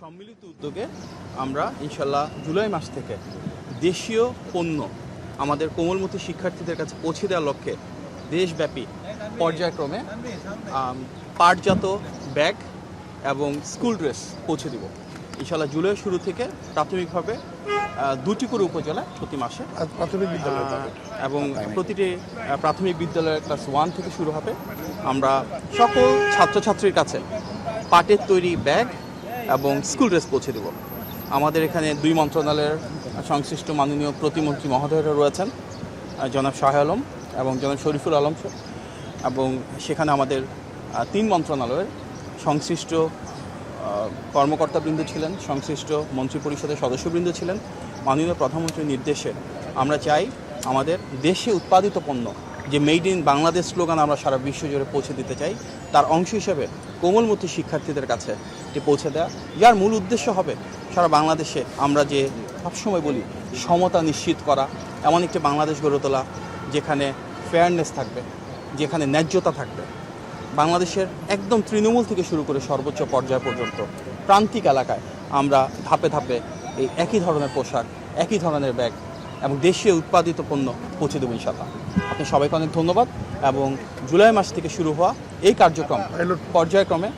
সম্মিলিত উদ্যোগে আমরা ইনশাল্লাহ জুলাই মাস থেকে দেশীয় পণ্য আমাদের কোমলমতি শিক্ষার্থীদের কাছে পৌঁছে দেওয়ার লক্ষ্যে দেশব্যাপী পর্যায়ক্রমে পাটজাত ব্যাগ এবং স্কুল ড্রেস পৌঁছে দিব। ইনশাল্লাহ জুলাই শুরু থেকে প্রাথমিকভাবে 2টি করে উপজেলা প্রতি মাসে প্রাথমিক বিদ্যালয় এবং প্রতিটি প্রাথমিক বিদ্যালয়ের ক্লাস 1 থেকে শুরু হবে। আমরা সকল ছাত্রছাত্রীর কাছে পাটের তৈরি ব্যাগ এবং স্কুল ড্রেস পৌঁছে দেব। আমাদের এখানে 2 মন্ত্রণালয়ের সংশ্লিষ্ট মাননীয় প্রতিমন্ত্রী মহোদয়রা রয়েছেন, জনাব শাহ আলম এবং জনাব শরীফুল আলম, এবং সেখানে আমাদের 3 মন্ত্রণালয়ের সংশ্লিষ্ট কর্মকর্তাবৃন্দ ছিলেন, সংশ্লিষ্ট মন্ত্রী পরিষদের সদস্যবৃন্দ ছিলেন। মাননীয় প্রধানমন্ত্রীর নির্দেশে আমরা চাই আমাদের দেশে উৎপাদিত পণ্য, যে মেড ইন বাংলাদেশ স্লোগান আমরা সারা বিশ্ব জুড়ে পৌঁছে দিতে চাই, তার অংশ হিসেবে কোমলমতি শিক্ষার্থীদের কাছে এটি পৌঁছে দেওয়া, যার মূল উদ্দেশ্য হবে সারা বাংলাদেশে আমরা যে সবসময় বলি সমতা নিশ্চিত করা, এমন একটি বাংলাদেশ গড়ে তোলা যেখানে ফেয়ারনেস থাকবে, যেখানে ন্যায্যতা থাকবে। বাংলাদেশের একদম তৃণমূল থেকে শুরু করে সর্বোচ্চ পর্যায় পর্যন্ত প্রান্তিক এলাকায় আমরা ধাপে ধাপে এই একই ধরনের পোশাক, একই ধরনের ব্যাগ এবং দেশীয় উৎপাদিত পণ্য পৌঁছে দেব ইনশাল্লাহ। আপনি সবাইকে অনেক ধন্যবাদ। এবং জুলাই মাস থেকে শুরু হওয়া এই কার্যক্রম পর্যায়ক্রমে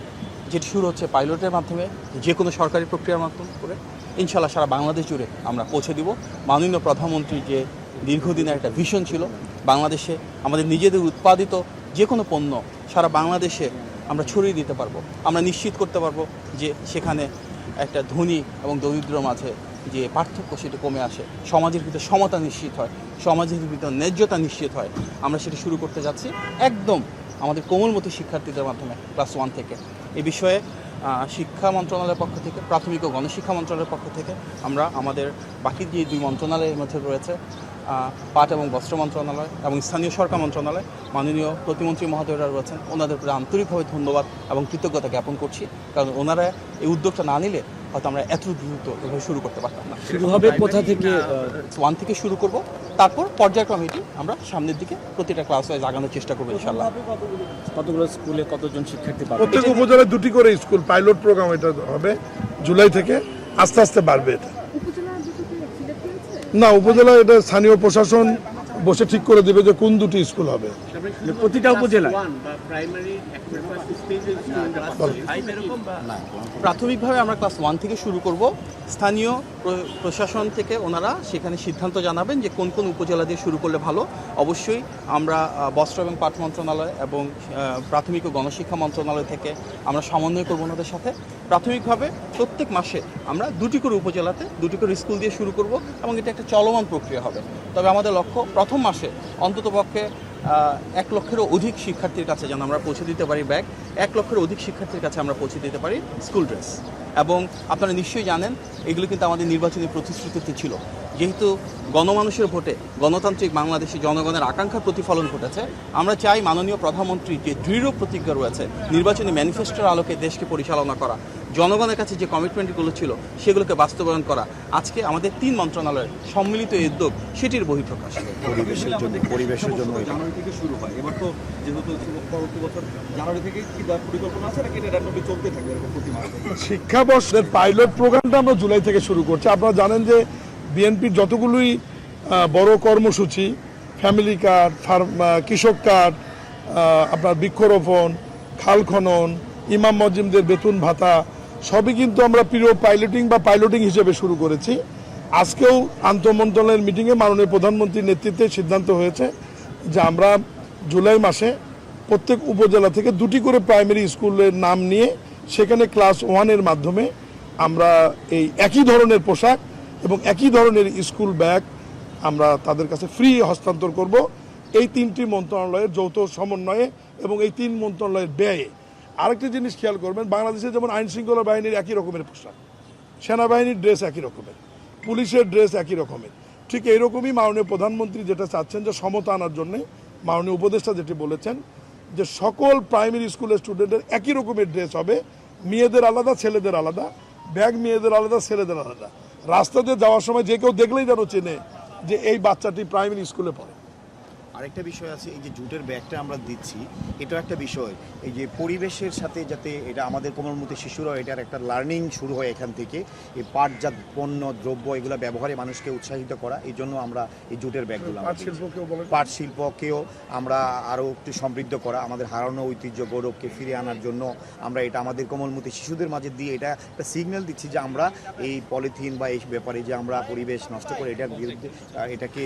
যেটি শুরু হচ্ছে পাইলটের মাধ্যমে, যে কোনো সরকারি প্রক্রিয়ার মাধ্যমে করে ইনশাল্লাহ সারা বাংলাদেশ জুড়ে আমরা পৌঁছে দিব। মাননীয় প্রধানমন্ত্রীর যে দীর্ঘদিনের একটা ভিশন ছিল, বাংলাদেশে আমাদের নিজেদের উৎপাদিত যে কোনো পণ্য সারা বাংলাদেশে আমরা ছড়িয়ে দিতে পারবো, আমরা নিশ্চিত করতে পারবো যে সেখানে একটা ধনী এবং দরিদ্র মাঝে যে পার্থক্য সেটা কমে আসে, সমাজের ভিতরে সমতা নিশ্চিত হয়, সমাজের ভিতরে ন্যায্যতা নিশ্চিত হয়। আমরা সেটা শুরু করতে যাচ্ছি একদম আমাদের কোমলমতি শিক্ষার্থীদের মাধ্যমে ক্লাস 1 থেকে। এই বিষয়ে শিক্ষা মন্ত্রণালয়ের পক্ষ থেকে, প্রাথমিক ও গণশিক্ষা মন্ত্রণালয়ের পক্ষ থেকে আমরা আমাদের বাকি যে 2 মন্ত্রণালয়ের মধ্যে রয়েছে, পাট এবং বস্ত্র মন্ত্রণালয় এবং স্থানীয় সরকার মন্ত্রণালয়, মাননীয় প্রতিমন্ত্রী মহোদয়রা রয়েছেন, ওনাদের প্রতি আন্তরিকভাবে ধন্যবাদ এবং কৃতজ্ঞতা জ্ঞাপন করছি। কারণ ওনারা এই উদ্যোগটা না নিলে হয়তো আমরা এত দ্রুত এভাবে শুরু করতে পারতাম না। শুরু হবে কোথা থেকে? 1 থেকে শুরু করব, তারপর পর্যায়ক্রমে এটি আমরা সামনের দিকে প্রতিটা ক্লাস ওয়াইজ আগানোর চেষ্টা করবো ইনশাআল্লাহ। কতগুলো স্কুলে কতজন শিক্ষার্থী পাবে? প্রত্যেক উপজেলায় 2টি করে স্কুল পাইলট প্রোগ্রাম এটা হবে জুলাই থেকে, আস্তে আস্তে বাড়বে এটা। না, উপজেলা এটা স্থানীয় প্রশাসন বসে ঠিক করে দেবে যে কোন 2টি স্কুল হবে প্রতিটা উপজেলায়। প্রাথমিকভাবে আমরা ক্লাস 1 থেকে শুরু করব। স্থানীয় প্রশাসন থেকে ওনারা সেখানে সিদ্ধান্ত জানাবেন যে কোন কোন উপজেলা দিয়ে শুরু করলে ভালো। অবশ্যই আমরা বস্ত্র এবং পাট মন্ত্রণালয় এবং প্রাথমিক ও গণশিক্ষা মন্ত্রণালয় থেকে আমরা সমন্বয় করব ওনাদের সাথে। প্রাথমিকভাবে প্রত্যেক মাসে আমরা 2টি করে উপজেলাতে 2টি করে স্কুল দিয়ে শুরু করব এবং এটা একটা চলমান প্রক্রিয়া হবে। তবে আমাদের লক্ষ্য প্রথম মাসে অন্ততপক্ষে 1 লক্ষেরও অধিক শিক্ষার্থীর কাছে যেন আমরা পৌঁছে দিতে পারি ব্যাগ, 1 লক্ষেরও অধিক শিক্ষার্থীর কাছে আমরা পৌঁছে দিতে পারি স্কুল ড্রেস। এবং আপনারা নিশ্চয়ই জানেন এগুলো কিন্তু আমাদের নির্বাচনী প্রতিশ্রুতিতে ছিল। যেহেতু গণমানুষের ভোটে গণতান্ত্রিক বাংলাদেশে জনগণের আকাঙ্ক্ষার প্রতিফলন ঘটেছে, আমরা চাই মাননীয় প্রধানমন্ত্রীর যে দৃঢ় প্রতিজ্ঞা রয়েছে নির্বাচনী ম্যানিফেস্টোর আলোকে দেশকে পরিচালনা করা, জনগণের কাছে যে কমিটমেন্টগুলো ছিল সেগুলোকে বাস্তবায়ন করা, আজকে আমাদের 3 মন্ত্রণালয়ের সম্মিলিত উদ্যোগ সেটির বহিঃপ্রকাশ। পরিবেশের জন্য জানুয়ারি থেকে শুরু হয়। এবার তো যেহেতু পরবর্তী বছর জানুয়ারি থেকে কি পরিকল্পনা আছে নাকি এটা চলতে থাকবে এরকম প্রতি মাসে? শিক্ষাবর্ষের পাইলট প্রোগ্রামটা আমরা জুলাই থেকে শুরু করছি। আপনারা জানেন যে বিএনপির যতগুলোই বড় কর্মসূচি, ফ্যামিলি কার্ড, কৃষক কার্ড, আপনার বৃক্ষরোপণ, খাল খনন, ইমাম মসজিদদের বেতন ভাতা, সবই কিন্তু আমরা প্রিয় পাইলটিং হিসেবে শুরু করেছি। আজকেও আন্তঃমন্ত্রণালয়ের মিটিংয়ে মাননীয় প্রধানমন্ত্রীর নেতৃত্বে সিদ্ধান্ত হয়েছে যে আমরা জুলাই মাসে প্রত্যেক উপজেলা থেকে 2টি করে প্রাইমারি স্কুলের নাম নিয়ে সেখানে ক্লাস 1-এর মাধ্যমে আমরা এই একই ধরনের পোশাক এবং একই ধরনের স্কুল ব্যাগ আমরা তাদের কাছে ফ্রি হস্তান্তর করব। এই 3টি মন্ত্রণালয়ের যৌথ সমন্বয়ে এবং এই 3 মন্ত্রণালয়ের ব্যয়ে। আরেকটি জিনিস খেয়াল করবেন, বাংলাদেশে যেমন আইন শৃঙ্খলা বাহিনীর একই রকমের পোশাক, সেনাবাহিনীর ড্রেস একই রকমের, পুলিশের ড্রেস একই রকমের, ঠিক এইরকমই মাননীয় প্রধানমন্ত্রী যেটা চাচ্ছেন যে সমতা আনার জন্যে, মাননীয় উপদেষ্টা যেটি বলেছেন যে সকল প্রাইমারি স্কুলের স্টুডেন্টের একই রকমের ড্রেস হবে, মেয়েদের আলাদা ছেলেদের আলাদা, ব্যাগ মেয়েদের আলাদা ছেলেদের আলাদা। রাস্তাতে যাওয়ার সময় যে কেউ দেখলেই যেন চেনে যে এই বাচ্চাটি প্রাইমারি স্কুলে পড়ে। আরেকটা বিষয় আছে, এই যে জুটের ব্যাগটা আমরা দিচ্ছি, এটাও একটা বিষয়। এই যে পরিবেশের সাথে যাতে এটা আমাদের কোমলমতি শিশুরা এটার একটা লার্নিং শুরু হয় এখান থেকে, এই পাটজাত পণ্য দ্রব্য এগুলো ব্যবহারে মানুষকে উৎসাহিত করা, এই জন্য আমরা এই জুটের ব্যাগগুলো আমরা পাট শিল্পকেও বলেন। পাট শিল্পকেও আমরা আরও একটু সমৃদ্ধ করা, আমাদের হারানো ঐতিহ্য গৌরবকে ফিরে আনার জন্য আমরা এটা আমাদের কোমলমতি শিশুদের মাঝে দিয়ে এটা একটা সিগন্যাল দিচ্ছি যে আমরা এই পলিথিন বা এই ব্যাপারে যে আমরা পরিবেশ নষ্ট করে এটার বিরুদ্ধে এটাকে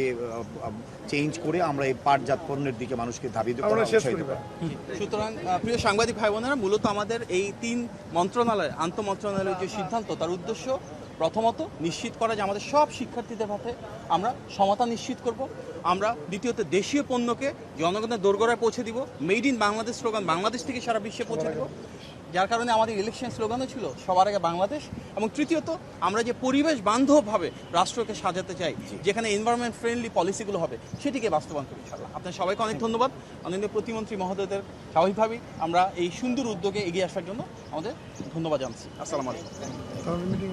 চেঞ্জ করে আমরা এই পাটজাত পণ্যের দিকে মানুষকে ধাবিত করা, আমরা শেষ উৎসাহিত করি করা। সুতরাং প্রিয় সাংবাদিক ভাই বোনেরা, মূলত আমাদের এই 3 মন্ত্রণালয় আন্তঃমন্ত্রণালয়ের যে সিদ্ধান্ত, তার উদ্দেশ্য প্রথমত নিশ্চিত করা যে আমাদের সব শিক্ষার্থীদের হাতে আমরা সমতা নিশ্চিত করব। আমরা দ্বিতীয়ত দেশীয় পণ্যকে জনগণের দোরগোড়ায় পৌঁছে দিব, made in Bangladesh slogan Bangladesh থেকে সারা বিশ্বে পৌঁছে দিব, যার কারণে আমাদের ইলেকশন স্লোগানও ছিল সবার আগে বাংলাদেশ। এবং তৃতীয়ত আমরা যে পরিবেশ বান্ধবভাবে রাষ্ট্রকে সাজাতে চাই, যেখানে এনভায়রনমেন্ট ফ্রেন্ডলি পলিসিগুলো হবে, সেটিকে বাস্তবায়ন করি ইনশাআল্লাহ। আপনার সবাইকে অনেক ধন্যবাদ। মাননীয় প্রতিমন্ত্রী মহোদয়দের স্বাভাবিকভাবেই আমরা এই সুন্দর উদ্যোগে এগিয়ে আসার জন্য আমাদের ধন্যবাদ জানাচ্ছি। আসসালামু আলাইকুম। মিটিং